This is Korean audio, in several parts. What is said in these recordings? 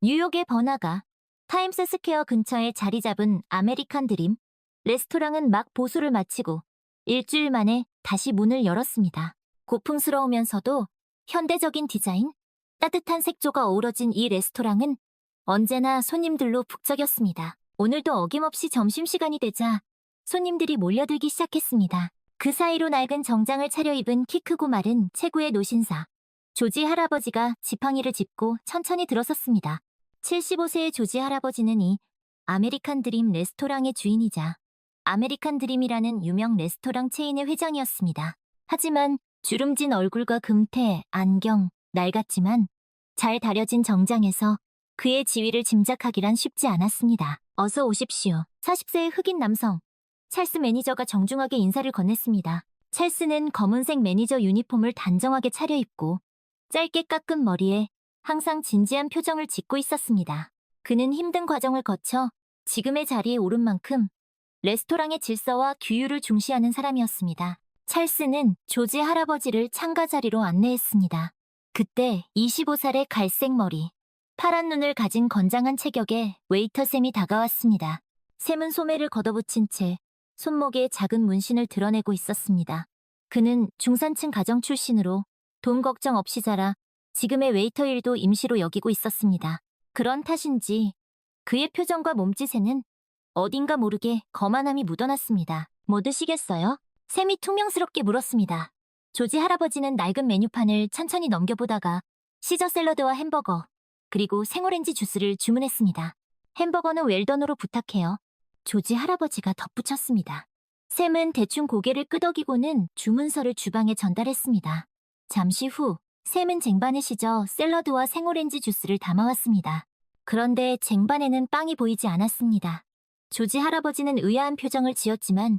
뉴욕의 번화가 타임스 스퀘어 근처에 자리 잡은 아메리칸 드림 레스토랑은 막 보수를 마치고 일주일 만에 다시 문을 열었습니다. 고풍스러우면서도 현대적인 디자인, 따뜻한 색조가 어우러진 이 레스토랑은 언제나 손님들로 북적였습니다. 오늘도 어김없이 점심시간이 되자 손님들이 몰려들기 시작했습니다. 그 사이로 낡은 정장을 차려입은 키 크고 마른 체구의 노신사 조지 할아버지가 지팡이를 짚고 천천히 들어섰습니다. 75세의 조지 할아버지는 이 아메리칸 드림 레스토랑의 주인이자 아메리칸 드림이라는 유명 레스토랑 체인의 회장이었습니다. 하지만 주름진 얼굴과 금태, 안경, 낡았지만 잘 다려진 정장에서 그의 지위를 짐작하기란 쉽지 않았습니다. 어서 오십시오. 40세의 흑인 남성 찰스 매니저가 정중하게 인사를 건넸습니다. 찰스는 검은색 매니저 유니폼을 단정하게 차려입고 짧게 깎은 머리에 항상 진지한 표정을 짓고 있었습니다. 그는 힘든 과정을 거쳐 지금의 자리에 오른 만큼 레스토랑의 질서와 규율을 중시하는 사람이었습니다. 찰스는 조지 할아버지를 창가 자리로 안내했습니다. 그때 25살의 갈색 머리, 파란 눈을 가진 건장한 체격의 웨이터 샘이 다가왔습니다. 샘은 소매를 걷어붙인 채 손목에 작은 문신을 드러내고 있었습니다. 그는 중산층 가정 출신으로 돈 걱정 없이 자라 지금의 웨이터 일도 임시로 여기고 있었습니다. 그런 탓인지 그의 표정과 몸짓에는 어딘가 모르게 거만함이 묻어났습니다. 뭐 드시겠어요? 샘이 퉁명스럽게 물었습니다. 조지 할아버지는 낡은 메뉴판을 천천히 넘겨보다가 시저 샐러드와 햄버거, 그리고 생오렌지 주스를 주문했습니다. 햄버거는 웰던으로 부탁해요. 조지 할아버지가 덧붙였습니다. 샘은 대충 고개를 끄덕이고는 주문서를 주방에 전달했습니다. 잠시 후 샘은 쟁반에 시저 샐러드와 생오렌지 주스를 담아왔습니다. 그런데 쟁반에는 빵이 보이지 않았습니다. 조지 할아버지는 의아한 표정을 지었지만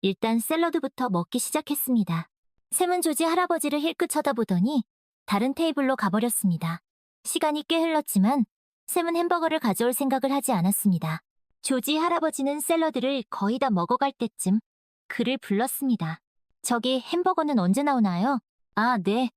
일단 샐러드부터 먹기 시작했습니다. 샘은 조지 할아버지를 힐끗 쳐다보더니 다른 테이블로 가버렸습니다. 시간이 꽤 흘렀지만 샘은 햄버거를 가져올 생각을 하지 않았습니다. 조지 할아버지는 샐러드를 거의 다 먹어갈 때쯤 그를 불렀습니다. 저기 햄버거는 언제 나오나요? 아, 네.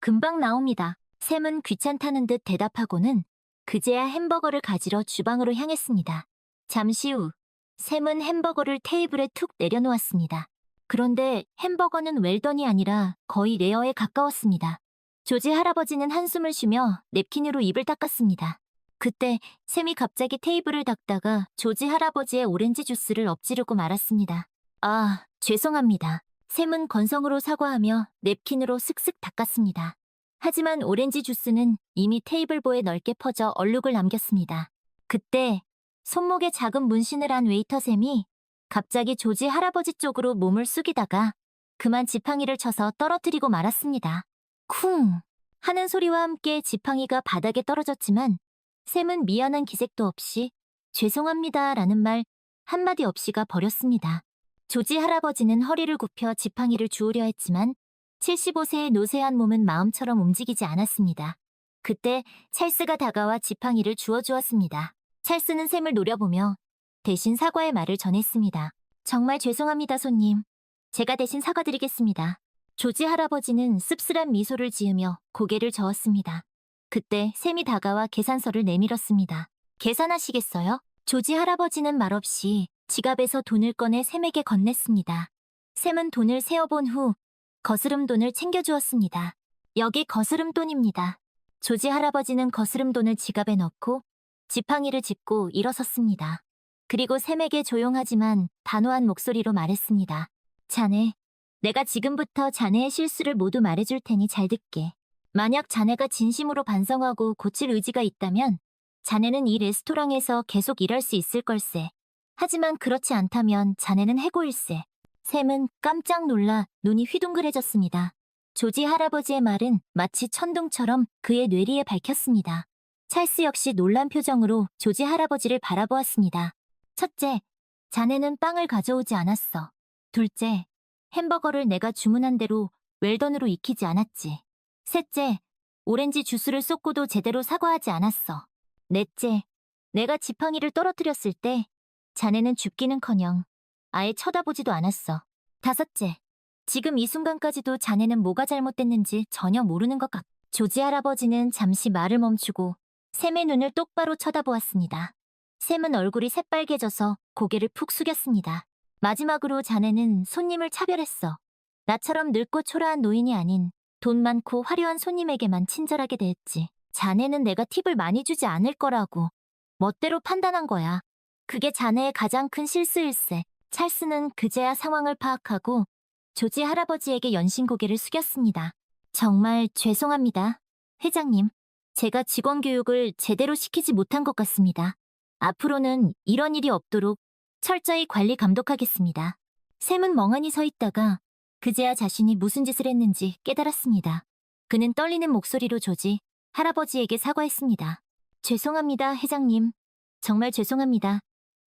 금방 나옵니다. 샘은 귀찮다는 듯 대답하고는 그제야 햄버거를 가지러 주방으로 향했습니다. 잠시 후 샘은 햄버거를 테이블에 툭 내려놓았습니다. 그런데 햄버거는 웰던이 아니라 거의 레어에 가까웠습니다. 조지 할아버지는 한숨을 쉬며 냅킨으로 입을 닦았습니다. 그때 샘이 갑자기 테이블을 닦다가 조지 할아버지의 오렌지 주스를 엎지르고 말았습니다. 아, 죄송합니다. 샘은 건성으로 사과하며 냅킨으로 슥슥 닦았습니다. 하지만 오렌지 주스는 이미 테이블보에 넓게 퍼져 얼룩을 남겼습니다. 그때 손목에 작은 문신을 한 웨이터 샘이 갑자기 조지 할아버지 쪽으로 몸을 숙이다가 그만 지팡이를 쳐서 떨어뜨리고 말았습니다. 쿵! 하는 소리와 함께 지팡이가 바닥에 떨어졌지만 샘은 미안한 기색도 없이 죄송합니다 라는 말 한마디 없이가 버렸습니다. 조지 할아버지는 허리를 굽혀 지팡이를 주우려 했지만 75세의 노쇠한 몸은 마음처럼 움직이지 않았습니다. 그때 찰스가 다가와 지팡이를 주워주었습니다. 찰스는 샘을 노려보며 대신 사과의 말을 전했습니다. 정말 죄송합니다, 손님. 제가 대신 사과드리겠습니다. 조지 할아버지는 씁쓸한 미소를 지으며 고개를 저었습니다. 그때 샘이 다가와 계산서를 내밀었습니다. 계산하시겠어요? 조지 할아버지는 말없이 지갑에서 돈을 꺼내 샘에게 건넸습니다. 샘은 돈을 세어본 후 거스름돈을 챙겨주었습니다. 여기 거스름돈입니다. 조지 할아버지는 거스름돈을 지갑에 넣고 지팡이를 짚고 일어섰습니다. 그리고 샘에게 조용하지만 단호한 목소리로 말했습니다. 자네, 내가 지금부터 자네의 실수를 모두 말해줄 테니 잘 듣게. 만약 자네가 진심으로 반성하고 고칠 의지가 있다면 자네는 이 레스토랑에서 계속 일할 수 있을 걸세. 하지만 그렇지 않다면 자네는 해고일세. 샘은 깜짝 놀라 눈이 휘둥그레졌습니다. 조지 할아버지의 말은 마치 천둥처럼 그의 뇌리에 박혔습니다. 찰스 역시 놀란 표정으로 조지 할아버지를 바라보았습니다. 첫째, 자네는 빵을 가져오지 않았어. 둘째, 햄버거를 내가 주문한 대로 웰던으로 익히지 않았지. 셋째, 오렌지 주스를 쏟고도 제대로 사과하지 않았어. 넷째, 내가 지팡이를 떨어뜨렸을 때 자네는 줍기는커녕 아예 쳐다보지도 않았어. 다섯째, 지금 이 순간까지도 자네는 뭐가 잘못됐는지 전혀 모르는 것 같. 조지 할아버지는 잠시 말을 멈추고 샘의 눈을 똑바로 쳐다보았습니다. 샘은 얼굴이 새빨개져서 고개를 푹 숙였습니다. 마지막으로 자네는 손님을 차별했어. 나처럼 늙고 초라한 노인이 아닌 돈 많고 화려한 손님에게만 친절하게 대했지. 자네는 내가 팁을 많이 주지 않을 거라고 멋대로 판단한 거야. 그게 자네의 가장 큰 실수일세. 찰스는 그제야 상황을 파악하고 조지 할아버지에게 연신 고개를 숙였습니다. 정말 죄송합니다, 회장님. 제가 직원 교육을 제대로 시키지 못한 것 같습니다. 앞으로는 이런 일이 없도록 철저히 관리 감독하겠습니다. 샘은 멍하니 서 있다가 그제야 자신이 무슨 짓을 했는지 깨달았습니다. 그는 떨리는 목소리로 조지 할아버지에게 사과했습니다. 죄송합니다, 회장님. 정말 죄송합니다.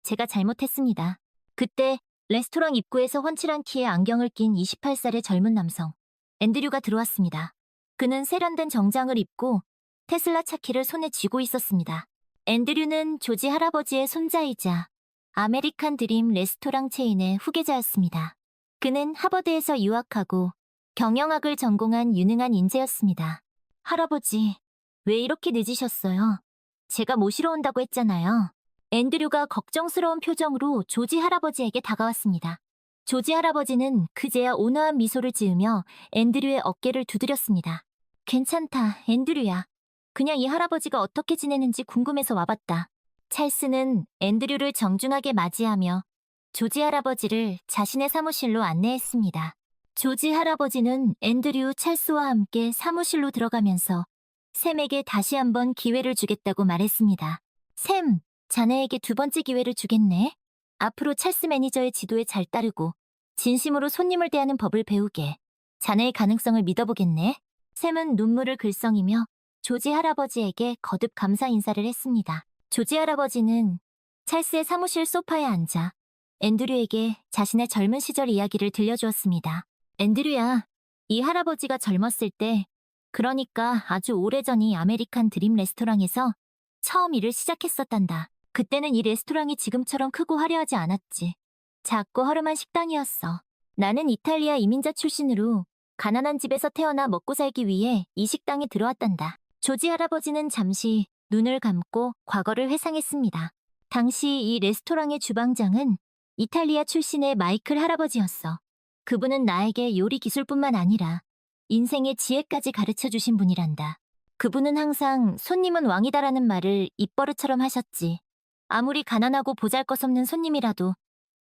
제가 잘못했습니다. 그때 레스토랑 입구에서 훤칠한 키에 안경을 낀 28살의 젊은 남성 앤드류가 들어왔습니다. 그는 세련된 정장을 입고 테슬라 차키를 손에 쥐고 있었습니다. 앤드류는 조지 할아버지의 손자이자 아메리칸 드림 레스토랑 체인의 후계자였습니다. 그는 하버드에서 유학하고 경영학을 전공한 유능한 인재였습니다. 할아버지, 왜 이렇게 늦으셨어요? 제가 모시러 온다고 했잖아요. 앤드류가 걱정스러운 표정으로 조지 할아버지에게 다가왔습니다. 조지 할아버지는 그제야 온화한 미소를 지으며 앤드류의 어깨를 두드렸습니다. 괜찮다, 앤드류야. 그냥 이 할아버지가 어떻게 지내는지 궁금해서 와봤다. 찰스는 앤드류를 정중하게 맞이하며 조지 할아버지를 자신의 사무실로 안내했습니다. 조지 할아버지는 앤드류, 찰스와 함께 사무실로 들어가면서 샘에게 다시 한번 기회를 주겠다고 말했습니다. 샘, 자네에게 두 번째 기회를 주겠네. 앞으로 찰스 매니저의 지도에 잘 따르고 진심으로 손님을 대하는 법을 배우게. 자네의 가능성을 믿어보겠네. 샘은 눈물을 글썽이며 조지 할아버지에게 거듭 감사 인사를 했습니다. 조지 할아버지는 찰스의 사무실 소파에 앉아 앤드류에게 자신의 젊은 시절 이야기를 들려주었습니다. 앤드류야, 이 할아버지가 젊었을 때, 그러니까 아주 오래전이 아메리칸 드림 레스토랑에서 처음 일을 시작했었단다. 그때는 이 레스토랑이 지금처럼 크고 화려하지 않았지. 작고 허름한 식당이었어. 나는 이탈리아 이민자 출신으로 가난한 집에서 태어나 먹고 살기 위해 이 식당에 들어왔단다. 조지 할아버지는 잠시 눈을 감고 과거를 회상했습니다. 당시 이 레스토랑의 주방장은 이탈리아 출신의 마이클 할아버지였어. 그분은 나에게 요리 기술뿐만 아니라 인생의 지혜까지 가르쳐 주신 분이란다. 그분은 항상 손님은 왕이다라는 말을 입버릇처럼 하셨지. 아무리 가난하고 보잘것없는 손님이라도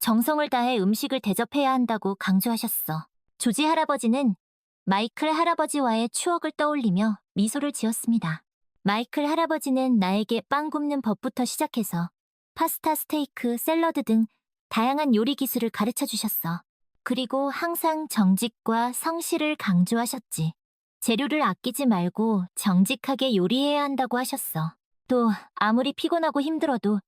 정성을 다해 음식을 대접해야 한다고 강조하셨어. 조지 할아버지는 마이클 할아버지와의 추억을 떠올리며 미소를 지었습니다. 마이클 할아버지는 나에게 빵 굽는 법부터 시작해서 파스타, 스테이크, 샐러드 등 다양한 요리 기술을 가르쳐 주셨어. 그리고 항상 정직과 성실을 강조하셨지. 재료를 아끼지 말고 정직하게 요리해야 한다고 하셨어. 또 아무리 피곤하고 힘들어도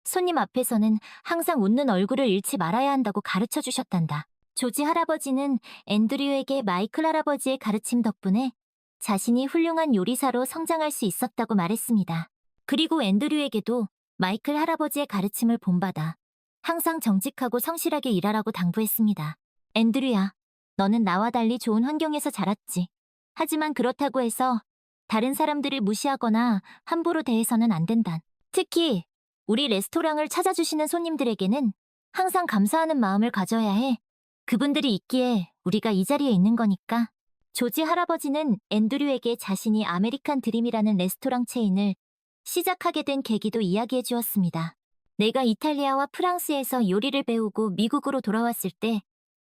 손님 앞에서는 항상 웃는 얼굴을 잃지 말아야 한다고 가르쳐 주셨단다. 조지 할아버지는 앤드류에게 마이클 할아버지의 가르침 덕분에 자신이 훌륭한 요리사로 성장할 수 있었다고 말했습니다. 그리고 앤드류에게도 마이클 할아버지의 가르침을 본받아 항상 정직하고 성실하게 일하라고 당부했습니다. 앤드류야, 너는 나와 달리 좋은 환경에서 자랐지. 하지만 그렇다고 해서 다른 사람들을 무시하거나 함부로 대해서는 안 된다. 특히 우리 레스토랑을 찾아주시는 손님들에게는 항상 감사하는 마음을 가져야 해. 그분들이 있기에 우리가 이 자리에 있는 거니까. 조지 할아버지는 앤드류에게 자신이 아메리칸 드림이라는 레스토랑 체인을 시작하게 된 계기도 이야기해 주었습니다. 내가 이탈리아와 프랑스에서 요리를 배우고 미국으로 돌아왔을 때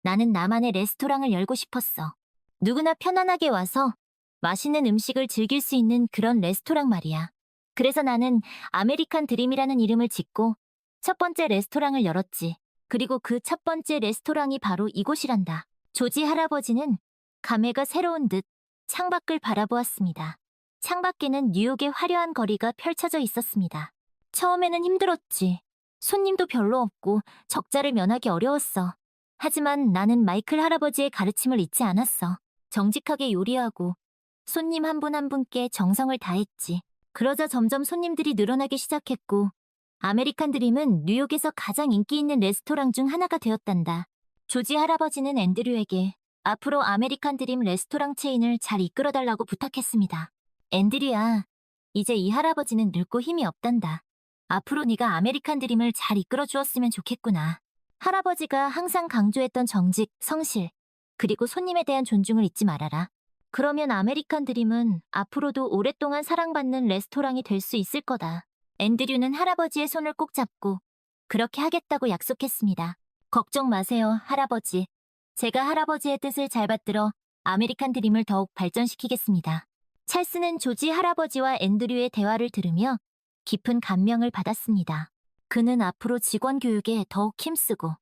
나는 나만의 레스토랑을 열고 싶었어. 누구나 편안하게 와서 맛있는 음식을 즐길 수 있는 그런 레스토랑 말이야. 그래서 나는 아메리칸 드림이라는 이름을 짓고 첫 번째 레스토랑을 열었지. 그리고 그 첫 번째 레스토랑이 바로 이곳이란다. 조지 할아버지는 감회가 새로운 듯 창밖을 바라보았습니다. 창밖에는 뉴욕의 화려한 거리가 펼쳐져 있었습니다. 처음에는 힘들었지. 손님도 별로 없고 적자를 면하기 어려웠어. 하지만 나는 마이클 할아버지의 가르침을 잊지 않았어. 정직하게 요리하고 손님 한 분 한 분께 정성을 다했지. 그러자 점점 손님들이 늘어나기 시작했고 아메리칸 드림은 뉴욕에서 가장 인기 있는 레스토랑 중 하나가 되었단다. 조지 할아버지는 앤드류에게 앞으로 아메리칸 드림 레스토랑 체인을 잘 이끌어달라고 부탁했습니다. 앤드류야, 이제 이 할아버지는 늙고 힘이 없단다. 앞으로 네가 아메리칸 드림을 잘 이끌어 주었으면 좋겠구나. 할아버지가 항상 강조했던 정직, 성실, 그리고 손님에 대한 존중을 잊지 말아라. 그러면 아메리칸 드림은 앞으로도 오랫동안 사랑받는 레스토랑이 될 수 있을 거다. 앤드류는 할아버지의 손을 꼭 잡고 그렇게 하겠다고 약속했습니다. 걱정 마세요, 할아버지. 제가 할아버지의 뜻을 잘 받들어 아메리칸 드림을 더욱 발전시키겠습니다. 찰스는 조지 할아버지와 앤드류의 대화를 들으며 깊은 감명을 받았습니다. 그는 앞으로 직원 교육에 더욱 힘쓰고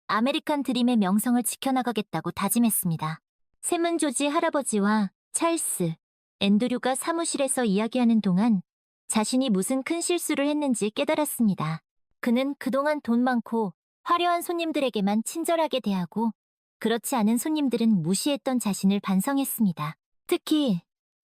아메리칸 드림의 명성을 지켜나가겠다고 다짐했습니다. 샘은 조지 할아버지와 찰스, 앤드류가 사무실에서 이야기하는 동안 자신이 무슨 큰 실수를 했는지 깨달았습니다. 그는 그동안 돈 많고 화려한 손님들에게만 친절하게 대하고 그렇지 않은 손님들은 무시했던 자신을 반성했습니다. 특히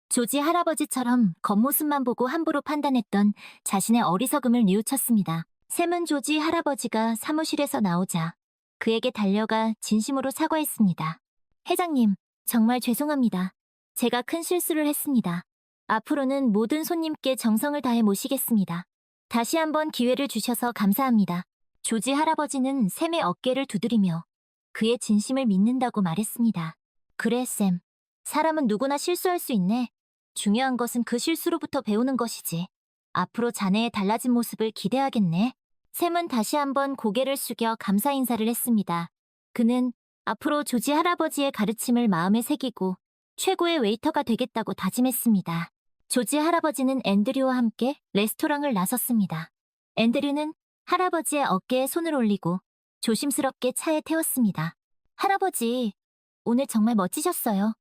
조지 할아버지처럼 겉모습만 보고 함부로 판단했던 자신의 어리석음을 뉘우쳤습니다. 샘은 조지 할아버지가 사무실에서 나오자 그에게 달려가 진심으로 사과했습니다. 회장님, 정말 죄송합니다. 제가 큰 실수를 했습니다. 앞으로는 모든 손님께 정성을 다해 모시겠습니다. 다시 한번 기회를 주셔서 감사합니다. 조지 할아버지는 샘의 어깨를 두드리며 그의 진심을 믿는다고 말했습니다. 그래, 샘. 사람은 누구나 실수할 수 있네. 중요한 것은 그 실수로부터 배우는 것이지. 앞으로 자네의 달라진 모습을 기대하겠네. 샘은 다시 한번 고개를 숙여 감사 인사를 했습니다. 그는 앞으로 조지 할아버지의 가르침을 마음에 새기고 최고의 웨이터가 되겠다고 다짐했습니다. 조지 할아버지는 앤드류와 함께 레스토랑을 나섰습니다. 앤드류는 할아버지의 어깨에 손을 올리고 조심스럽게 차에 태웠습니다. 할아버지, 오늘 정말 멋지셨어요.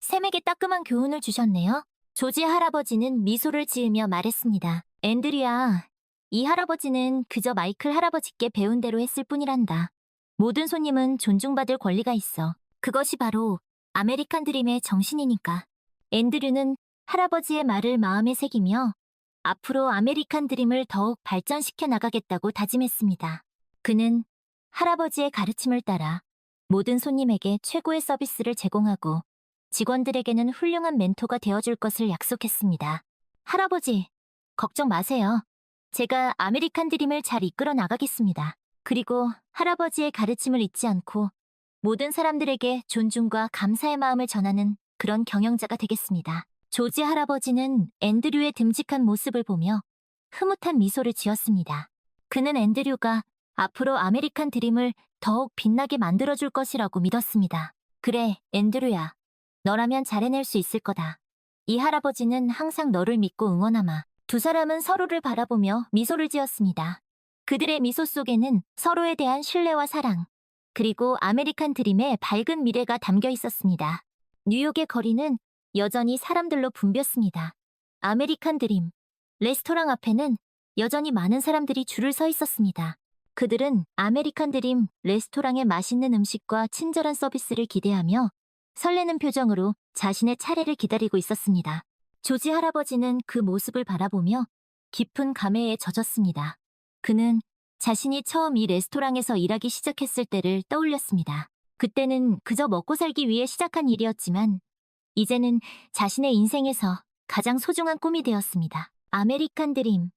샘에게 따끔한 교훈을 주셨네요. 조지 할아버지는 미소를 지으며 말했습니다. 앤드류야, 이 할아버지는 그저 마이클 할아버지께 배운 대로 했을 뿐이란다. 모든 손님은 존중받을 권리가 있어. 그것이 바로 아메리칸 드림의 정신이니까. 앤드류는 할아버지의 말을 마음에 새기며 앞으로 아메리칸 드림을 더욱 발전시켜 나가겠다고 다짐했습니다. 그는 할아버지의 가르침을 따라 모든 손님에게 최고의 서비스를 제공하고 직원들에게는 훌륭한 멘토가 되어줄 것을 약속했습니다. 할아버지, 걱정 마세요. 제가 아메리칸 드림을 잘 이끌어 나가겠습니다. 그리고 할아버지의 가르침을 잊지 않고 모든 사람들에게 존중과 감사의 마음을 전하는 그런 경영자가 되겠습니다. 조지 할아버지는 앤드류의 듬직한 모습을 보며 흐뭇한 미소를 지었습니다. 그는 앤드류가 앞으로 아메리칸 드림을 더욱 빛나게 만들어줄 것이라고 믿었습니다. 그래, 앤드류야. 너라면 잘해낼 수 있을 거다. 이 할아버지는 항상 너를 믿고 응원하마. 두 사람은 서로를 바라보며 미소를 지었습니다. 그들의 미소 속에는 서로에 대한 신뢰와 사랑, 그리고 아메리칸 드림의 밝은 미래가 담겨 있었습니다. 뉴욕의 거리는 여전히 사람들로 붐볐습니다. 아메리칸 드림, 레스토랑 앞에는 여전히 많은 사람들이 줄을 서 있었습니다. 그들은 아메리칸 드림 레스토랑의 맛있는 음식과 친절한 서비스를 기대하며 설레는 표정으로 자신의 차례를 기다리고 있었습니다. 조지 할아버지는 그 모습을 바라보며 깊은 감회에 젖었습니다. 그는 자신이 처음 이 레스토랑에서 일하기 시작했을 때를 떠올렸습니다. 그때는 그저 먹고 살기 위해 시작한 일이었지만 이제는 자신의 인생에서 가장 소중한 꿈이 되었습니다. 아메리칸 드림.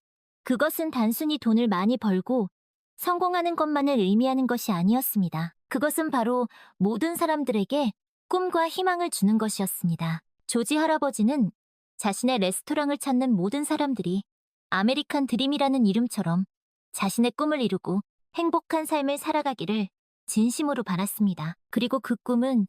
그것은 단순히 돈을 많이 벌고 성공하는 것만을 의미하는 것이 아니었습니다. 그것은 바로 모든 사람들에게 꿈과 희망을 주는 것이었습니다. 조지 할아버지는 자신의 레스토랑을 찾는 모든 사람들이 아메리칸 드림이라는 이름처럼 자신의 꿈을 이루고 행복한 삶을 살아가기를 진심으로 바랐습니다. 그리고 그 꿈은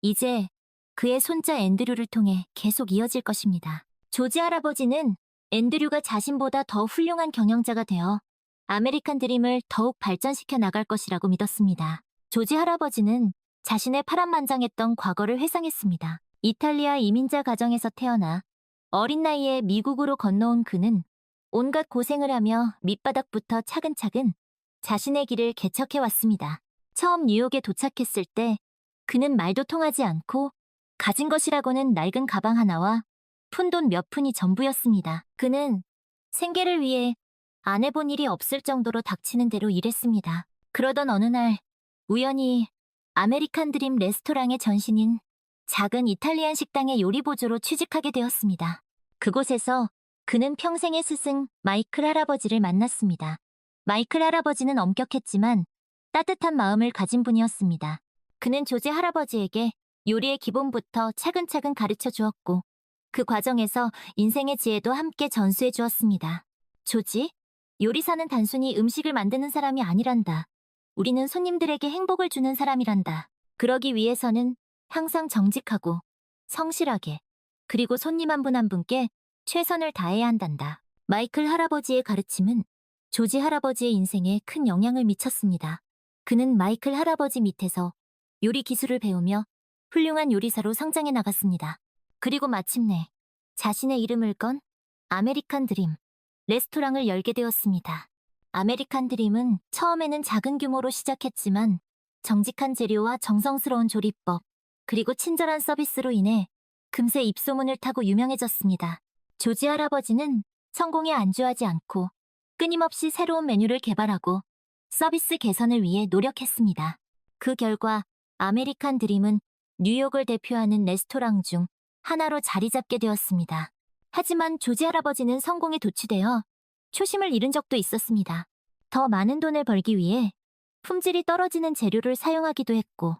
이제 그의 손자 앤드류를 통해 계속 이어질 것입니다. 조지 할아버지는 앤드류가 자신보다 더 훌륭한 경영자가 되어 아메리칸 드림을 더욱 발전시켜 나갈 것이라고 믿었습니다. 조지 할아버지는 자신의 파란만장했던 과거를 회상했습니다. 이탈리아 이민자 가정에서 태어나 어린 나이에 미국으로 건너온 그는 온갖 고생을 하며 밑바닥부터 차근차근 자신의 길을 개척해왔습니다. 처음 뉴욕에 도착했을 때 그는 말도 통하지 않고 가진 것이라고는 낡은 가방 하나와 푼돈 몇 푼이 전부였습니다. 그는 생계를 위해 안 해본 일이 없을 정도로 닥치는 대로 일했습니다. 그러던 어느 날 우연히 아메리칸 드림 레스토랑의 전신인 작은 이탈리안 식당의 요리 보조로 취직하게 되었습니다. 그곳에서 그는 평생의 스승 마이클 할아버지를 만났습니다. 마이클 할아버지는 엄격했지만 따뜻한 마음을 가진 분이었습니다. 그는 조지 할아버지에게 요리의 기본부터 차근차근 가르쳐 주었고 그 과정에서 인생의 지혜도 함께 전수해 주었습니다. 조지, 요리사는 단순히 음식을 만드는 사람이 아니란다. 우리는 손님들에게 행복을 주는 사람이란다. 그러기 위해서는 항상 정직하고 성실하게 그리고 손님 한 분 한 분께 최선을 다해야 한단다. 마이클 할아버지의 가르침은 조지 할아버지의 인생에 큰 영향을 미쳤습니다. 그는 마이클 할아버지 밑에서 요리 기술을 배우며 훌륭한 요리사로 성장해 나갔습니다. 그리고 마침내 자신의 이름을 건 아메리칸 드림 레스토랑을 열게 되었습니다. 아메리칸 드림은 처음에는 작은 규모로 시작했지만 정직한 재료와 정성스러운 조리법, 그리고 친절한 서비스로 인해 금세 입소문을 타고 유명해졌습니다. 조지 할아버지는 성공에 안주하지 않고 끊임없이 새로운 메뉴를 개발하고 서비스 개선을 위해 노력했습니다. 그 결과 아메리칸 드림은 뉴욕을 대표하는 레스토랑 중 하나로 자리 잡게 되었습니다. 하지만 조지 할아버지는 성공에 도취되어 초심을 잃은 적도 있었습니다. 더 많은 돈을 벌기 위해 품질이 떨어지는 재료를 사용하기도 했고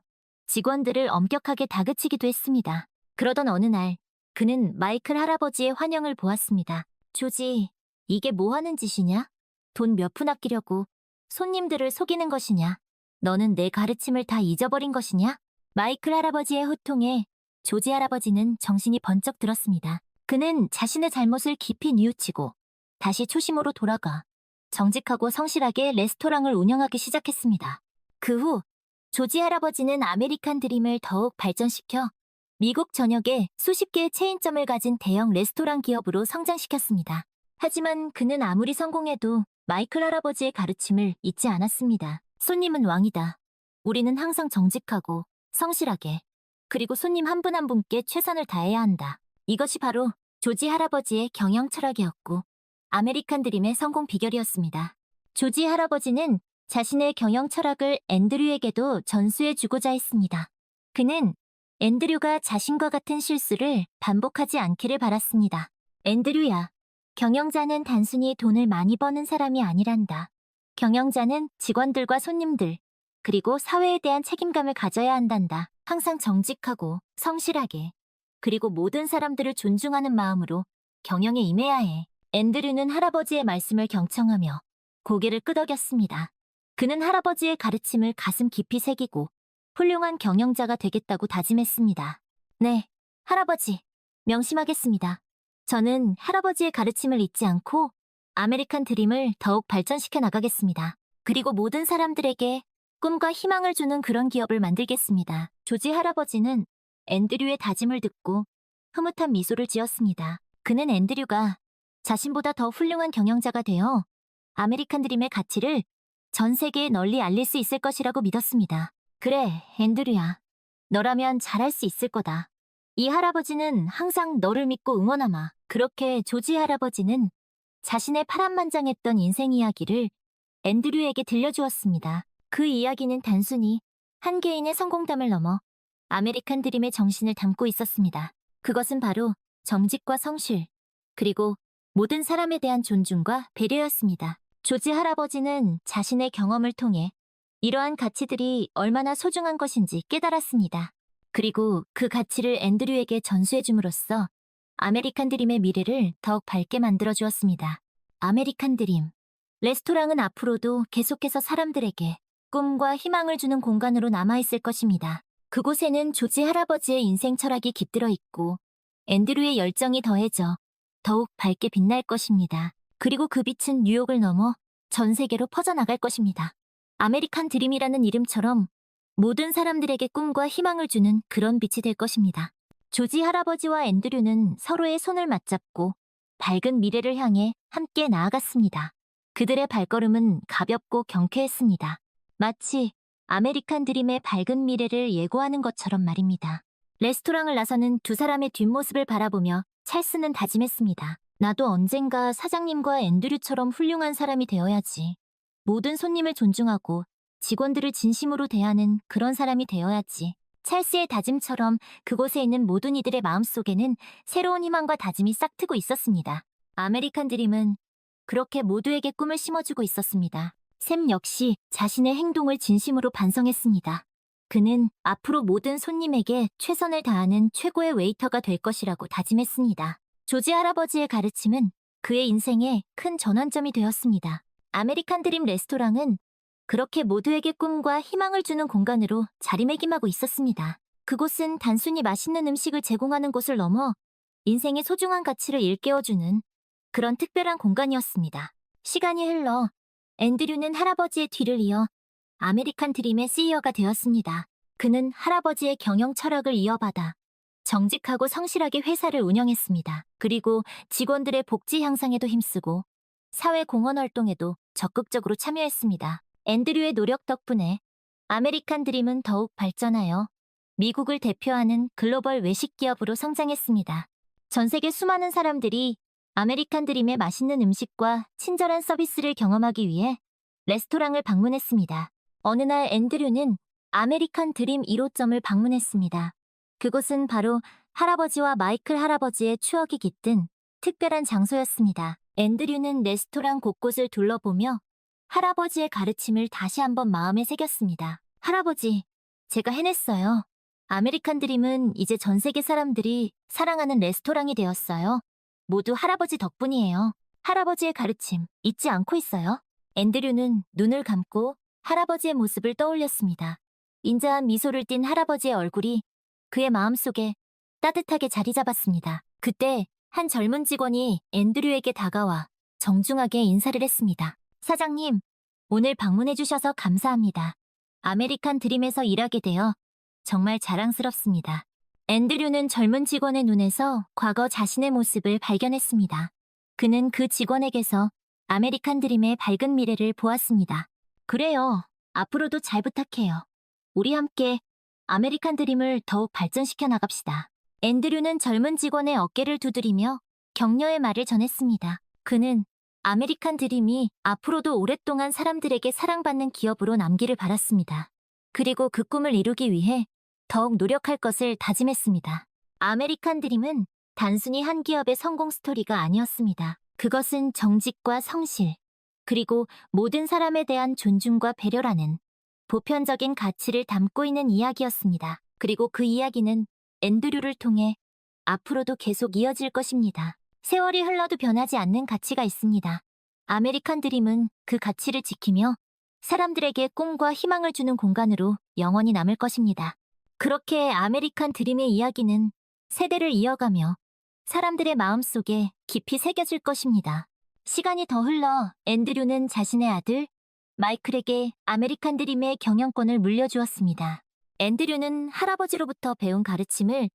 직원들을 엄격하게 다그치기도 했습니다. 그러던 어느 날 그는 마이클 할아버지의 환영을 보았습니다. 조지, 이게 뭐 하는 짓이냐? 돈 몇 푼 아끼려고 손님들을 속이는 것이냐? 너는 내 가르침을 다 잊어버린 것이냐? 마이클 할아버지의 호통에 조지 할아버지는 정신이 번쩍 들었습니다. 그는 자신의 잘못을 깊이 뉘우치고 다시 초심으로 돌아가 정직하고 성실하게 레스토랑을 운영하기 시작했습니다. 그 후 조지 할아버지는 아메리칸 드림을 더욱 발전시켜 미국 전역에 수십 개의 체인점을 가진 대형 레스토랑 기업으로 성장시켰습니다. 하지만 그는 아무리 성공해도 마이클 할아버지의 가르침을 잊지 않았습니다. 손님은 왕이다. 우리는 항상 정직하고 성실하게 그리고 손님 한 분 한 분께 최선을 다해야 한다. 이것이 바로 조지 할아버지의 경영 철학이었고 아메리칸 드림의 성공 비결이었습니다. 조지 할아버지는 자신의 경영 철학을 앤드류에게도 전수해주고자 했습니다. 그는 앤드류가 자신과 같은 실수를 반복하지 않기를 바랐습니다. 앤드류야, 경영자는 단순히 돈을 많이 버는 사람이 아니란다. 경영자는 직원들과 손님들, 그리고 사회에 대한 책임감을 가져야 한단다. 항상 정직하고 성실하게, 그리고 모든 사람들을 존중하는 마음으로 경영에 임해야 해. 앤드류는 할아버지의 말씀을 경청하며 고개를 끄덕였습니다. 그는 할아버지의 가르침을 가슴 깊이 새기고 훌륭한 경영자가 되겠다고 다짐했습니다. 네, 할아버지, 명심하겠습니다. 저는 할아버지의 가르침을 잊지 않고 아메리칸 드림을 더욱 발전시켜 나가겠습니다. 그리고 모든 사람들에게 꿈과 희망을 주는 그런 기업을 만들겠습니다. 조지 할아버지는 앤드류의 다짐을 듣고 흐뭇한 미소를 지었습니다. 그는 앤드류가 자신보다 더 훌륭한 경영자가 되어 아메리칸 드림의 가치를 전 세계에 널리 알릴 수 있을 것이라고 믿었습니다. 그래, 앤드류야. 너라면 잘할 수 있을 거다. 이 할아버지는 항상 너를 믿고 응원하마. 그렇게 조지 할아버지는 자신의 파란만장했던 인생 이야기를 앤드류에게 들려주었습니다. 그 이야기는 단순히 한 개인의 성공담을 넘어 아메리칸 드림의 정신을 담고 있었습니다. 그것은 바로 정직과 성실, 그리고 모든 사람에 대한 존중과 배려였습니다. 조지 할아버지는 자신의 경험을 통해 이러한 가치들이 얼마나 소중한 것인지 깨달았습니다. 그리고 그 가치를 앤드류에게 전수해 줌으로써 아메리칸 드림의 미래를 더욱 밝게 만들어 주었습니다. 아메리칸 드림. 레스토랑은 앞으로도 계속해서 사람들에게 꿈과 희망을 주는 공간으로 남아있을 것입니다. 그곳에는 조지 할아버지의 인생 철학이 깃들어 있고 앤드류의 열정이 더해져 더욱 밝게 빛날 것입니다. 그리고 그 빛은 뉴욕을 넘어 전 세계로 퍼져나갈 것입니다. 아메리칸 드림이라는 이름처럼 모든 사람들에게 꿈과 희망을 주는 그런 빛이 될 것입니다. 조지 할아버지와 앤드류는 서로의 손을 맞잡고 밝은 미래를 향해 함께 나아갔습니다. 그들의 발걸음은 가볍고 경쾌했습니다. 마치 아메리칸 드림의 밝은 미래를 예고하는 것처럼 말입니다. 레스토랑을 나서는 두 사람의 뒷모습을 바라보며 찰스는 다짐했습니다. 나도 언젠가 사장님과 앤드류처럼 훌륭한 사람이 되어야지. 모든 손님을 존중하고 직원들을 진심으로 대하는 그런 사람이 되어야지. 찰스의 다짐처럼 그곳에 있는 모든 이들의 마음속에는 새로운 희망과 다짐이 싹트고 있었습니다. 아메리칸 드림은 그렇게 모두에게 꿈을 심어주고 있었습니다. 샘 역시 자신의 행동을 진심으로 반성했습니다. 그는 앞으로 모든 손님에게 최선을 다하는 최고의 웨이터가 될 것이라고 다짐했습니다. 조지 할아버지의 가르침은 그의 인생에 큰 전환점이 되었습니다. 아메리칸 드림 레스토랑은 그렇게 모두에게 꿈과 희망을 주는 공간으로 자리매김하고 있었습니다. 그곳은 단순히 맛있는 음식을 제공하는 곳을 넘어 인생의 소중한 가치를 일깨워주는 그런 특별한 공간이었습니다. 시간이 흘러 앤드류는 할아버지의 뒤를 이어 아메리칸 드림의 CEO가 되었습니다. 그는 할아버지의 경영 철학을 이어받아 정직하고 성실하게 회사를 운영했습니다. 그리고 직원들의 복지 향상에도 힘쓰고 사회 공헌 활동에도 적극적으로 참여했습니다. 앤드류의 노력 덕분에 아메리칸 드림은 더욱 발전하여 미국을 대표하는 글로벌 외식 기업으로 성장했습니다. 전 세계 수많은 사람들이 아메리칸 드림의 맛있는 음식과 친절한 서비스를 경험하기 위해 레스토랑을 방문했습니다. 어느 날 앤드류는 아메리칸 드림 1호점을 방문했습니다. 그곳은 바로 할아버지와 마이클 할아버지의 추억이 깃든 특별한 장소였습니다. 앤드류는 레스토랑 곳곳을 둘러보며 할아버지의 가르침을 다시 한번 마음에 새겼습니다. 할아버지, 제가 해냈어요. 아메리칸 드림은 이제 전 세계 사람들이 사랑하는 레스토랑이 되었어요. 모두 할아버지 덕분이에요. 할아버지의 가르침 잊지 않고 있어요. 앤드류는 눈을 감고 할아버지의 모습을 떠올렸습니다. 인자한 미소를 띤 할아버지의 얼굴이 그의 마음속에 따뜻하게 자리 잡았습니다. 그때 한 젊은 직원이 앤드류에게 다가와 정중하게 인사를 했습니다. 사장님, 오늘 방문해주셔서 감사합니다. 아메리칸 드림에서 일하게 되어 정말 자랑스럽습니다. 앤드류는 젊은 직원의 눈에서 과거 자신의 모습을 발견했습니다. 그는 그 직원에게서 아메리칸 드림의 밝은 미래를 보았습니다. 그래요. 앞으로도 잘 부탁해요. 우리 함께 아메리칸 드림을 더욱 발전시켜 나갑시다. 앤드류는 젊은 직원의 어깨를 두드리며 격려의 말을 전했습니다. 그는 아메리칸 드림이 앞으로도 오랫동안 사람들에게 사랑받는 기업으로 남기를 바랐습니다. 그리고 그 꿈을 이루기 위해 더욱 노력할 것을 다짐했습니다. 아메리칸 드림은 단순히 한 기업의 성공 스토리가 아니었습니다. 그것은 정직과 성실, 그리고 모든 사람에 대한 존중과 배려라는 보편적인 가치를 담고 있는 이야기였습니다. 그리고 그 이야기는 앤드류를 통해 앞으로도 계속 이어질 것입니다. 세월이 흘러도 변하지 않는 가치가 있습니다. 아메리칸 드림은 그 가치를 지키며 사람들에게 꿈과 희망을 주는 공간으로 영원히 남을 것입니다. 그렇게 아메리칸 드림의 이야기는 세대를 이어가며 사람들의 마음속에 깊이 새겨질 것입니다. 시간이 더 흘러 앤드류는 자신의 아들 마이클에게 아메리칸 드림의 경영권을 물려주었습니다. 앤드류는 할아버지로부터 배운 가르침을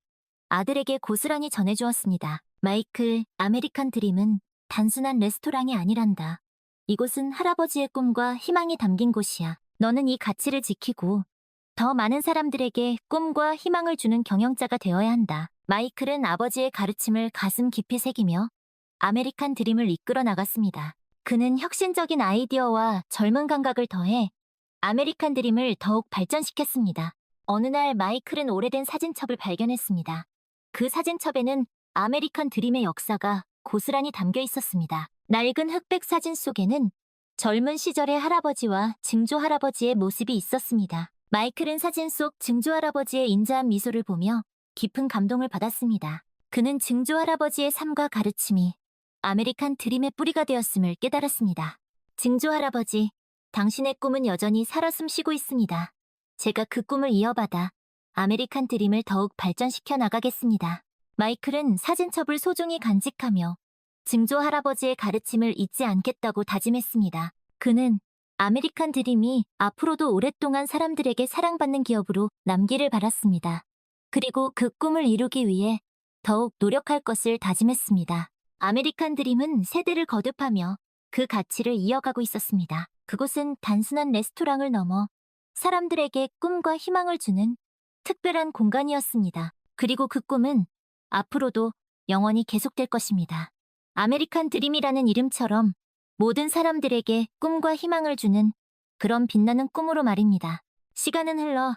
아들에게 고스란히 전해주었습니다. 마이클, 아메리칸 드림은 단순한 레스토랑이 아니란다. 이곳은 할아버지의 꿈과 희망이 담긴 곳이야. 너는 이 가치를 지키고 더 많은 사람들에게 꿈과 희망을 주는 경영자가 되어야 한다. 마이클은 아버지의 가르침을 가슴 깊이 새기며 아메리칸 드림을 이끌어 나갔습니다. 그는 혁신적인 아이디어와 젊은 감각을 더해 아메리칸 드림을 더욱 발전시켰습니다. 어느 날 마이클은 오래된 사진첩을 발견했습니다. 그 사진첩에는 아메리칸 드림의 역사가 고스란히 담겨 있었습니다. 낡은 흑백 사진 속에는 젊은 시절의 할아버지와 증조 할아버지의 모습이 있었습니다. 마이클은 사진 속 증조 할아버지의 인자한 미소를 보며 깊은 감동을 받았습니다. 그는 증조 할아버지의 삶과 가르침이 아메리칸 드림의 뿌리가 되었음을 깨달았습니다. 증조 할아버지, 당신의 꿈은 여전히 살아 숨쉬고 있습니다. 제가 그 꿈을 이어받아 아메리칸 드림을 더욱 발전시켜 나가겠습니다. 마이클은 사진첩을 소중히 간직하며 증조 할아버지의 가르침을 잊지 않겠다고 다짐했습니다. 그는 아메리칸 드림이 앞으로도 오랫동안 사람들에게 사랑받는 기업으로 남기를 바랐습니다. 그리고 그 꿈을 이루기 위해 더욱 노력할 것을 다짐했습니다. 아메리칸 드림은 세대를 거듭하며 그 가치를 이어가고 있었습니다. 그곳은 단순한 레스토랑을 넘어 사람들에게 꿈과 희망을 주는 특별한 공간이었습니다. 그리고 그 꿈은 앞으로도 영원히 계속될 것입니다. 아메리칸 드림이라는 이름처럼 모든 사람들에게 꿈과 희망을 주는 그런 빛나는 꿈으로 말입니다. 시간은 흘러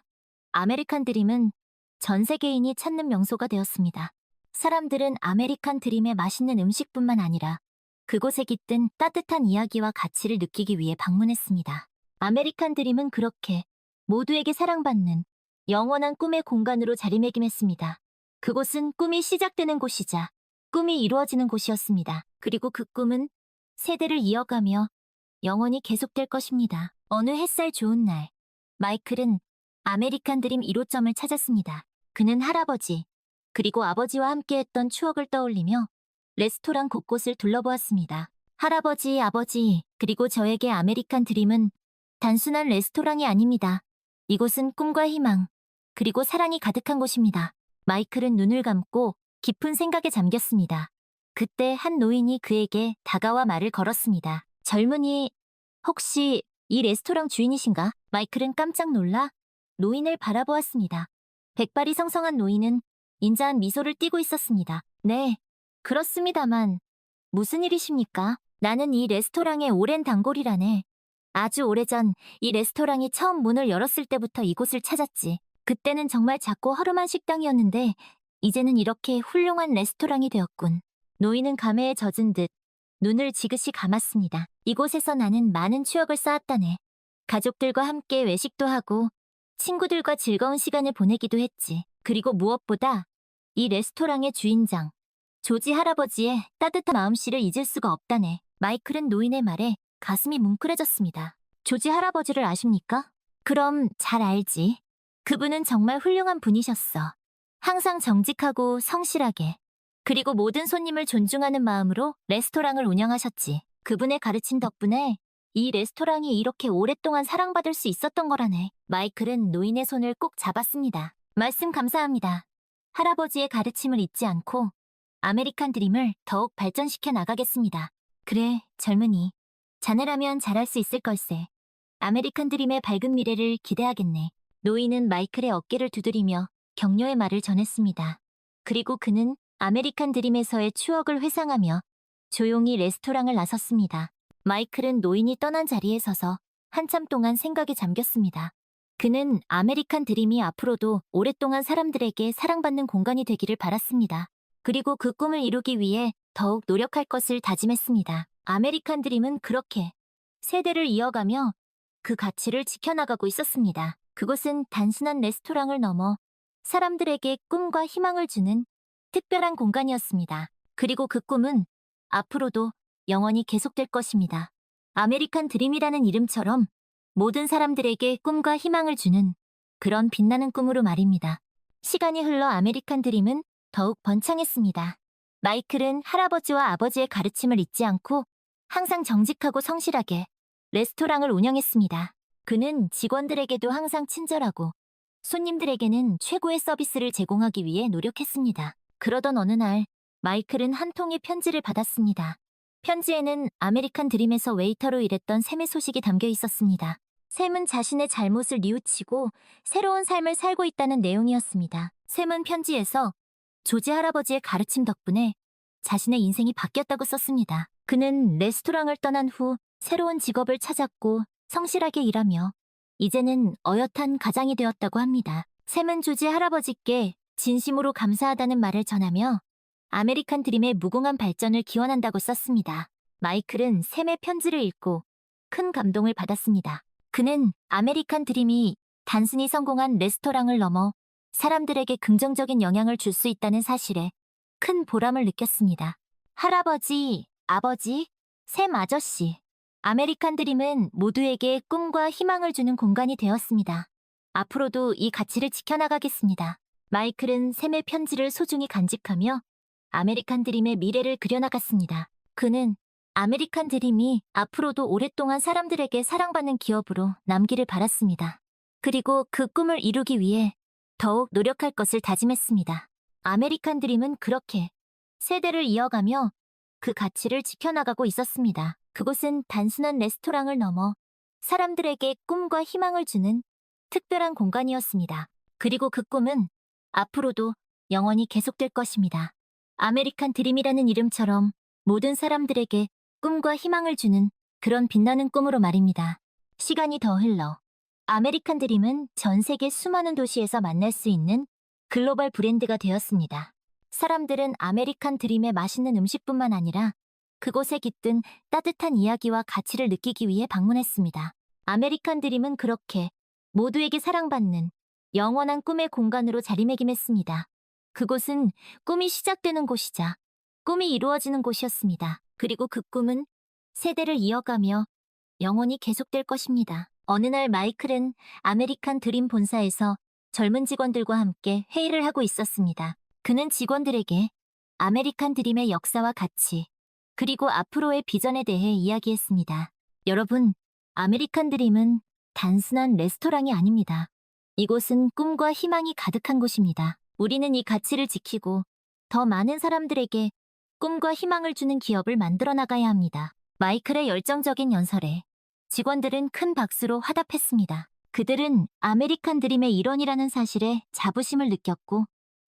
아메리칸 드림은 전 세계인이 찾는 명소가 되었습니다. 사람들은 아메리칸 드림의 맛있는 음식뿐만 아니라 그곳에 깃든 따뜻한 이야기와 가치를 느끼기 위해 방문했습니다. 아메리칸 드림은 그렇게 모두에게 사랑받는 영원한 꿈의 공간으로 자리매김했습니다. 그곳은 꿈이 시작되는 곳이자 꿈이 이루어지는 곳이었습니다. 그리고 그 꿈은 세대를 이어가며 영원히 계속될 것입니다. 어느 햇살 좋은 날, 마이클은 아메리칸 드림 1호점을 찾았습니다. 그는 할아버지, 그리고 아버지와 함께했던 추억을 떠올리며 레스토랑 곳곳을 둘러보았습니다. 할아버지, 아버지, 그리고 저에게 아메리칸 드림은 단순한 레스토랑이 아닙니다. 이곳은 꿈과 희망, 그리고 사랑이 가득한 곳입니다. 마이클은 눈을 감고 깊은 생각에 잠겼습니다. 그때 한 노인이 그에게 다가와 말을 걸었습니다. 젊은이, 혹시 이 레스토랑 주인이신가? 마이클은 깜짝 놀라 노인을 바라보았습니다. 백발이 성성한 노인은 인자한 미소를 띠고 있었습니다. 네, 그렇습니다만 무슨 일이십니까? 나는 이 레스토랑의 오랜 단골이라네. 아주 오래전 이 레스토랑이 처음 문을 열었을 때부터 이곳을 찾았지. 그때는 정말 작고 허름한 식당이었는데 이제는 이렇게 훌륭한 레스토랑이 되었군. 노인은 감회에 젖은 듯 눈을 지그시 감았습니다. 이곳에서 나는 많은 추억을 쌓았다네. 가족들과 함께 외식도 하고 친구들과 즐거운 시간을 보내기도 했지. 그리고 무엇보다 이 레스토랑의 주인장, 조지 할아버지의 따뜻한 마음씨를 잊을 수가 없다네. 마이클은 노인의 말에 가슴이 뭉클해졌습니다. 조지 할아버지를 아십니까? 그럼 잘 알지. 그분은 정말 훌륭한 분이셨어. 항상 정직하고 성실하게, 그리고 모든 손님을 존중하는 마음으로 레스토랑을 운영하셨지. 그분의 가르침 덕분에 이 레스토랑이 이렇게 오랫동안 사랑받을 수 있었던 거라네. 마이클은 노인의 손을 꼭 잡았습니다. 말씀 감사합니다. 할아버지의 가르침을 잊지 않고 아메리칸 드림을 더욱 발전시켜 나가겠습니다. 그래, 젊은이. 자네라면 잘할 수 있을 걸세. 아메리칸 드림의 밝은 미래를 기대하겠네. 노인은 마이클의 어깨를 두드리며 격려의 말을 전했습니다. 그리고 그는 아메리칸 드림에서의 추억을 회상하며 조용히 레스토랑을 나섰습니다. 마이클은 노인이 떠난 자리에 서서 한참 동안 생각에 잠겼습니다. 그는 아메리칸 드림이 앞으로도 오랫동안 사람들에게 사랑받는 공간이 되기를 바랐습니다. 그리고 그 꿈을 이루기 위해 더욱 노력할 것을 다짐했습니다. 아메리칸 드림은 그렇게 세대를 이어가며 그 가치를 지켜나가고 있었습니다. 그곳은 단순한 레스토랑을 넘어 사람들에게 꿈과 희망을 주는 특별한 공간이었습니다. 그리고 그 꿈은 앞으로도 영원히 계속될 것입니다. 아메리칸 드림이라는 이름처럼 모든 사람들에게 꿈과 희망을 주는 그런 빛나는 꿈으로 말입니다. 시간이 흘러 아메리칸 드림은 더욱 번창했습니다. 마이클은 할아버지와 아버지의 가르침을 잊지 않고 항상 정직하고 성실하게 레스토랑을 운영했습니다. 그는 직원들에게도 항상 친절하고 손님들에게는 최고의 서비스를 제공하기 위해 노력했습니다. 그러던 어느 날 마이클은 한 통의 편지를 받았습니다. 편지에는 아메리칸 드림에서 웨이터로 일했던 샘의 소식이 담겨 있었습니다. 샘은 자신의 잘못을 뉘우치고 새로운 삶을 살고 있다는 내용이었습니다. 샘은 편지에서 조지 할아버지의 가르침 덕분에 자신의 인생이 바뀌었다고 썼습니다. 그는 레스토랑을 떠난 후 새로운 직업을 찾았고 성실하게 일하며 이제는 어엿한 가장이 되었다고 합니다. 샘은 조지 할아버지께 진심으로 감사하다는 말을 전하며 아메리칸 드림의 무궁한 발전을 기원한다고 썼습니다. 마이클은 샘의 편지를 읽고 큰 감동을 받았습니다. 그는 아메리칸 드림이 단순히 성공한 레스토랑을 넘어 사람들에게 긍정적인 영향을 줄 수 있다는 사실에 큰 보람을 느꼈습니다. 할아버지, 아버지, 샘 아저씨, 아메리칸 드림은 모두에게 꿈과 희망을 주는 공간이 되었습니다. 앞으로도 이 가치를 지켜나가겠습니다. 마이클은 샘의 편지를 소중히 간직하며 아메리칸 드림의 미래를 그려나갔습니다. 그는 아메리칸 드림이 앞으로도 오랫동안 사람들에게 사랑받는 기업으로 남기를 바랐습니다. 그리고 그 꿈을 이루기 위해 더욱 노력할 것을 다짐했습니다. 아메리칸 드림은 그렇게 세대를 이어가며 그 가치를 지켜나가고 있었습니다. 그곳은 단순한 레스토랑을 넘어 사람들에게 꿈과 희망을 주는 특별한 공간이었습니다. 그리고 그 꿈은 앞으로도 영원히 계속될 것입니다. 아메리칸 드림이라는 이름처럼 모든 사람들에게 꿈과 희망을 주는 그런 빛나는 꿈으로 말입니다. 시간이 더 흘러 아메리칸 드림은 전 세계 수많은 도시에서 만날 수 있는 글로벌 브랜드가 되었습니다. 사람들은 아메리칸 드림의 맛있는 음식뿐만 아니라 그곳에 깃든 따뜻한 이야기와 가치를 느끼기 위해 방문했습니다. 아메리칸 드림은 그렇게 모두에게 사랑받는 영원한 꿈의 공간으로 자리매김했습니다. 그곳은 꿈이 시작되는 곳이자 꿈이 이루어지는 곳이었습니다. 그리고 그 꿈은 세대를 이어가며 영원히 계속될 것입니다. 어느 날 마이클은 아메리칸 드림 본사에서 젊은 직원들과 함께 회의를 하고 있었습니다. 그는 직원들에게 아메리칸 드림의 역사와 가치, 그리고 앞으로의 비전에 대해 이야기했습니다. 여러분, 아메리칸 드림은 단순한 레스토랑이 아닙니다. 이곳은 꿈과 희망이 가득한 곳입니다. 우리는 이 가치를 지키고 더 많은 사람들에게 꿈과 희망을 주는 기업을 만들어 나가야 합니다. 마이클의 열정적인 연설에 직원들은 큰 박수로 화답했습니다. 그들은 아메리칸 드림의 일원이라는 사실에 자부심을 느꼈고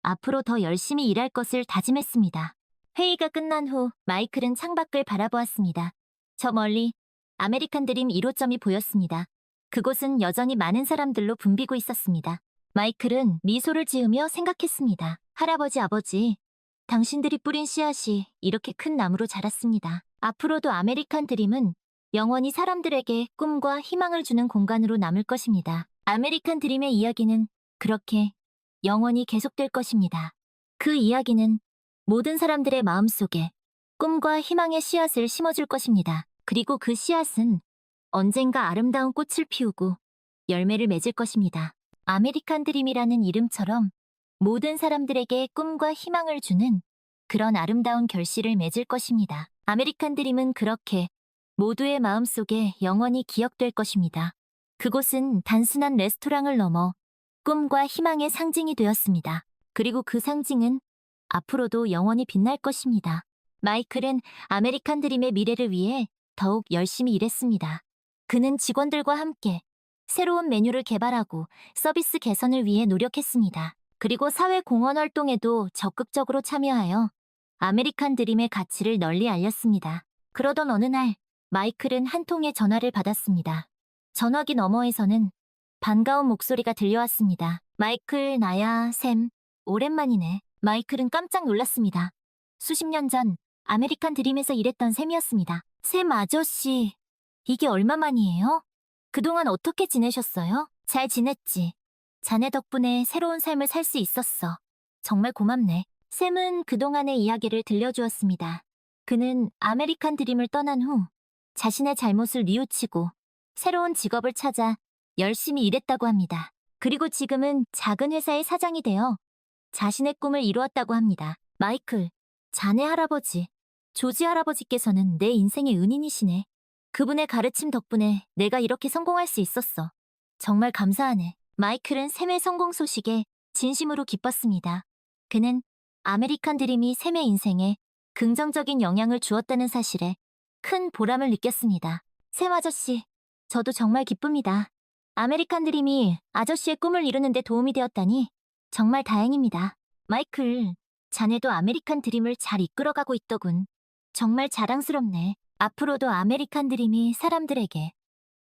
앞으로 더 열심히 일할 것을 다짐했습니다. 회의가 끝난 후 마이클은 창밖을 바라보았습니다. 저 멀리 아메리칸 드림 1호점이 보였습니다. 그곳은 여전히 많은 사람들로 붐비고 있었습니다. 마이클은 미소를 지으며 생각했습니다. 할아버지, 아버지, 당신들이 뿌린 씨앗이 이렇게 큰 나무로 자랐습니다. 앞으로도 아메리칸 드림은 영원히 사람들에게 꿈과 희망을 주는 공간으로 남을 것입니다. 아메리칸 드림의 이야기는 그렇게 영원히 계속될 것입니다. 그 이야기는 모든 사람들의 마음속에 꿈과 희망의 씨앗을 심어줄 것입니다. 그리고 그 씨앗은 언젠가 아름다운 꽃을 피우고 열매를 맺을 것입니다. 아메리칸 드림이라는 이름처럼 모든 사람들에게 꿈과 희망을 주는 그런 아름다운 결실을 맺을 것입니다. 아메리칸 드림은 그렇게 모두의 마음속에 영원히 기억될 것입니다. 그곳은 단순한 레스토랑을 넘어 꿈과 희망의 상징이 되었습니다. 그리고 그 상징은 앞으로도 영원히 빛날 것입니다. 마이클은 아메리칸 드림의 미래를 위해 더욱 열심히 일했습니다. 그는 직원들과 함께 새로운 메뉴를 개발하고 서비스 개선을 위해 노력했습니다. 그리고 사회 공헌 활동에도 적극적으로 참여하여 아메리칸 드림의 가치를 널리 알렸습니다. 그러던 어느 날 마이클은 한 통의 전화를 받았습니다. 전화기 너머에서는 반가운 목소리가 들려왔습니다. 마이클, 나야, 샘. 오랜만이네. 마이클은 깜짝 놀랐습니다. 수십 년 전 아메리칸 드림에서 일했던 샘이었습니다. 샘 아저씨, 이게 얼마만이에요? 그동안 어떻게 지내셨어요? 잘 지냈지. 자네 덕분에 새로운 삶을 살 수 있었어. 정말 고맙네. 샘은 그동안의 이야기를 들려주었습니다. 그는 아메리칸 드림을 떠난 후 자신의 잘못을 뉘우치고 새로운 직업을 찾아 열심히 일했다고 합니다. 그리고 지금은 작은 회사의 사장이 되어 자신의 꿈을 이루었다고 합니다. 마이클, 자네 할아버지, 조지 할아버지께서는 내 인생의 은인이시네. 그분의 가르침 덕분에 내가 이렇게 성공할 수 있었어. 정말 감사하네. 마이클은 샘의 성공 소식에 진심으로 기뻤습니다. 그는 아메리칸 드림이 샘의 인생에 긍정적인 영향을 주었다는 사실에 큰 보람을 느꼈습니다. 샘 아저씨, 저도 정말 기쁩니다. 아메리칸 드림이 아저씨의 꿈을 이루는 데 도움이 되었다니 정말 다행입니다. 마이클, 자네도 아메리칸 드림을 잘 이끌어가고 있더군. 정말 자랑스럽네. 앞으로도 아메리칸 드림이 사람들에게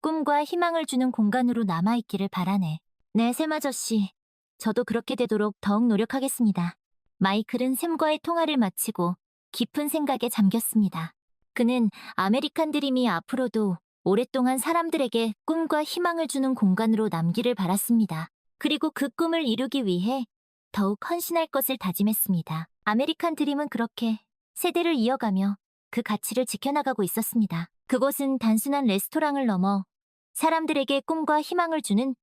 꿈과 희망을 주는 공간으로 남아있기를 바라네. 네, 샘 아저씨. 저도 그렇게 되도록 더욱 노력하겠습니다. 마이클은 샘과의 통화를 마치고 깊은 생각에 잠겼습니다. 그는 아메리칸 드림이 앞으로도 오랫동안 사람들에게 꿈과 희망을 주는 공간으로 남기를 바랐습니다. 그리고 그 꿈을 이루기 위해 더욱 헌신할 것을 다짐했습니다. 아메리칸 드림은 그렇게 세대를 이어가며 그 가치를 지켜나가고 있었습니다. 그곳은 단순한 레스토랑을 넘어 사람들에게 꿈과 희망을 주는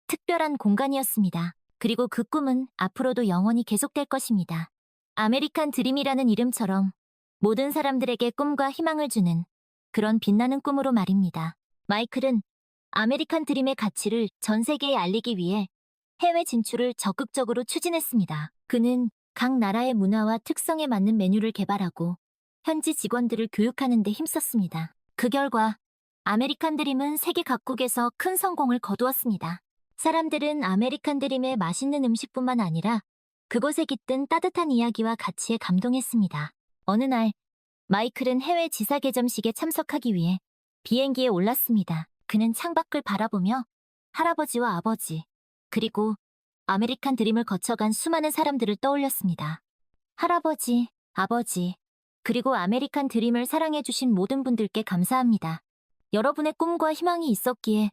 특별한 공간이었습니다. 그리고 그 꿈은 앞으로도 영원히 계속될 것입니다. 아메리칸 드림이라는 이름처럼 모든 사람들에게 꿈과 희망을 주는 그런 빛나는 꿈으로 말입니다. 마이클은 아메리칸 드림의 가치를 전 세계에 알리기 위해 해외 진출을 적극적으로 추진했습니다. 그는 각 나라의 문화와 특성에 맞는 메뉴를 개발하고 현지 직원들을 교육하는 데 힘썼습니다. 그 결과 아메리칸 드림은 세계 각국에서 큰 성공을 거두었습니다. 사람들은 아메리칸 드림의 맛있는 음식뿐만 아니라 그곳에 깃든 따뜻한 이야기와 가치에 감동했습니다. 어느 날 마이클은 해외 지사 개점식에 참석하기 위해 비행기에 올랐습니다. 그는 창밖을 바라보며 할아버지와 아버지, 그리고 아메리칸 드림을 거쳐간 수많은 사람들을 떠올렸습니다. 할아버지, 아버지, 그리고 아메리칸 드림을 사랑해주신 모든 분들께 감사합니다. 여러분의 꿈과 희망이 있었기에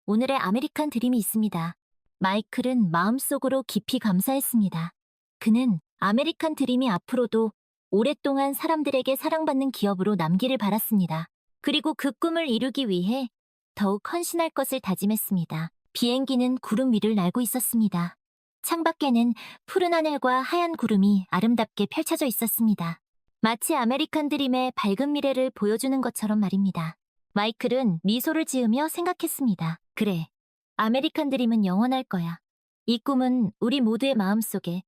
오늘의 아메리칸 드림이 있습니다. 마이클은 마음속으로 깊이 감사했습니다. 그는 아메리칸 드림이 앞으로도 오랫동안 사람들에게 사랑받는 기업으로 남기를 바랐습니다. 그리고 그 꿈을 이루기 위해 더욱 헌신할 것을 다짐했습니다. 비행기는 구름 위를 날고 있었습니다. 창밖에는 푸른 하늘과 하얀 구름이 아름답게 펼쳐져 있었습니다. 마치 아메리칸 드림의 밝은 미래를 보여주는 것처럼 말입니다. 마이클은 미소를 지으며 생각했습니다. 그래, 아메리칸 드림은 영원할 거야. 이 꿈은 우리 모두의 마음속에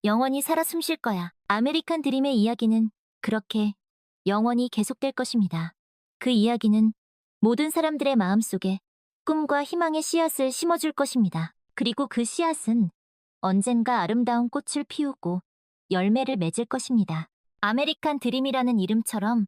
영원히 살아 숨쉴 거야. 아메리칸 드림의 이야기는 그렇게 영원히 계속될 것입니다. 그 이야기는 모든 사람들의 마음속에 꿈과 희망의 씨앗을 심어줄 것입니다. 그리고 그 씨앗은 언젠가 아름다운 꽃을 피우고 열매를 맺을 것입니다. 아메리칸 드림이라는 이름처럼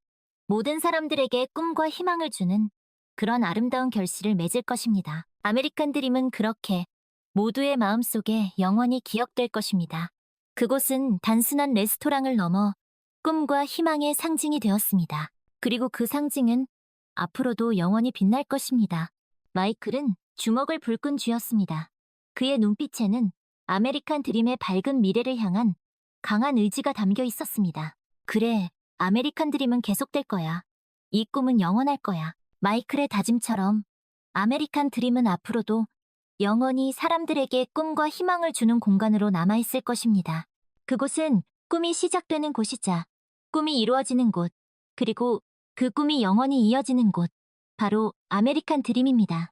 모든 사람들에게 꿈과 희망을 주는 그런 아름다운 결실을 맺을 것입니다. 아메리칸 드림은 그렇게 모두의 마음속에 영원히 기억될 것입니다. 그곳은 단순한 레스토랑을 넘어 꿈과 희망의 상징이 되었습니다. 그리고 그 상징은 앞으로도 영원히 빛날 것입니다. 마이클은 주먹을 불끈 쥐었습니다. 그의 눈빛에는 아메리칸 드림의 밝은 미래를 향한 강한 의지가 담겨 있었습니다. 그래, 아메리칸 드림은 계속될 거야. 이 꿈은 영원할 거야. 마이클의 다짐처럼 아메리칸 드림은 앞으로도 영원히 사람들에게 꿈과 희망을 주는 공간으로 남아있을 것입니다. 그곳은 꿈이 시작되는 곳이자 꿈이 이루어지는 곳, 그리고 그 꿈이 영원히 이어지는 곳, 바로 아메리칸 드림입니다.